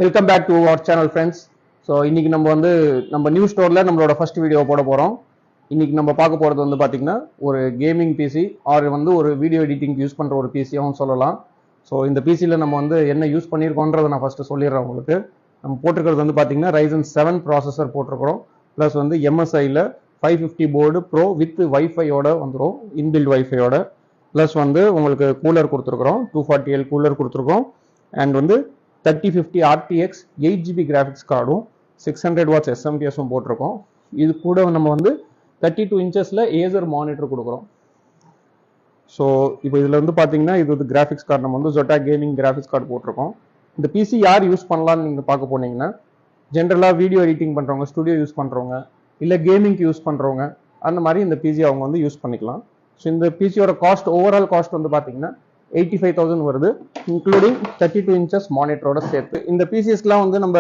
Welcome back to our channel friends. So இன்னைக்கு நம்ம new ஸ்டோரில் நம்மளோட ஃபர்ஸ்ட் வீடியோ போட போகிறோம். இன்னைக்கு நம்ம பார்க்க போகிறது பார்த்தீங்கன்னா ஒரு கேமிங் பிசி ஆர் ஒரு வீடியோ எடிட்டிங் யூஸ் பண்ணுற ஒரு பிசியாகவும் சொல்லலாம். ஸோ இந்த பிசியில் நம்ம என்ன யூஸ் பண்ணியிருக்கோன்றதை நான் ஃபஸ்ட்டு சொல்லிடுறேன் உங்களுக்கு. நம்ம போட்டிருக்கிறது பார்த்தீங்கன்னா Ryzen 7 ப்ராசஸர் போட்டிருக்கிறோம். ப்ளஸ் MSIயில் 550 போர்டு ப்ரோ வித் வைஃபையோட வந்துடும், இன்பில்ட் வைஃபையோட. ப்ளஸ் உங்களுக்கு கூலர் கொடுத்துருக்குறோம், 240L கூலர் கொடுத்துருக்கோம். அண்ட் 3050 RTX 8GB கிராஃபிக்ஸ் கார்டும் 600 வாட்ஸ் SMPSும் போட்டிருக்கோம். இது கூட நம்ம 32 இன்ச்சஸில் ஏசர் மானிட்டர் கொடுக்குறோம். ஸோ இப்போ இதில் பார்த்தீங்கன்னா இது கிராஃபிக்ஸ் கார்டு நம்ம Zotac கேமிங் கிராஃபிக்ஸ் கார்டு போட்டிருக்கோம். இந்த பிசி யார் யூஸ் பண்ணலான்னு நீங்கள் பார்க்க போனீங்கன்னா ஜென்ரலாக வீடியோ எடிட்டிங் பண்ணுறவங்க, ஸ்டுடியோ யூஸ் பண்ணுறவங்க, இல்லை கேமிங்க்கு யூஸ் பண்ணுறவங்க, அந்த மாதிரி இந்த பிசி அவங்க யூஸ் பண்ணிக்கலாம். ஸோ இந்த பிசியோட காஸ்ட் ஓவரால் காஸ்ட் பார்த்தீங்கன்னா 85,000 வருது, இன்க்ளூடிங் 32 இன்ச்சஸ் மானிட்டரோட சேர்த்து. இந்த பிசிஎஸ்லாம் நம்ம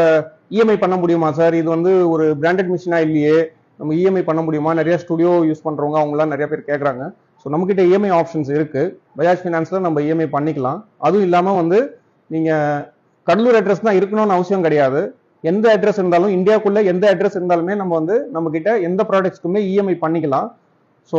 இஎம்ஐ பண்ண முடியுமா சார்? இது ஒரு பிராண்டட் மிஷினா இல்லையே, நம்ம இஎம்ஐ பண்ண முடியுமா? நிறைய ஸ்டுடியோ யூஸ் பண்றவங்க அவங்களாம் நிறைய பேர் கேட்குறாங்க. ஸோ நம்மகிட்ட இஎம்ஐ ஆப்ஷன்ஸ் இருக்கு. பஜாஜ் ஃபினான்ஸ்ல நம்ம இஎம்ஐ பண்ணிக்கலாம். அதுவும் இல்லாமல் நீங்க கடலூர் அட்ரஸ் தான் இருக்கணும்னு அவசியம் கிடையாது. எந்த அட்ரஸ் இருந்தாலும், இந்தியாவுக்குள்ள எந்த அட்ரஸ் இருந்தாலுமே நம்ம கிட்ட எந்த ப்ராடக்ட்ஸ்க்குமே இஎம்ஐ பண்ணிக்கலாம். ஸோ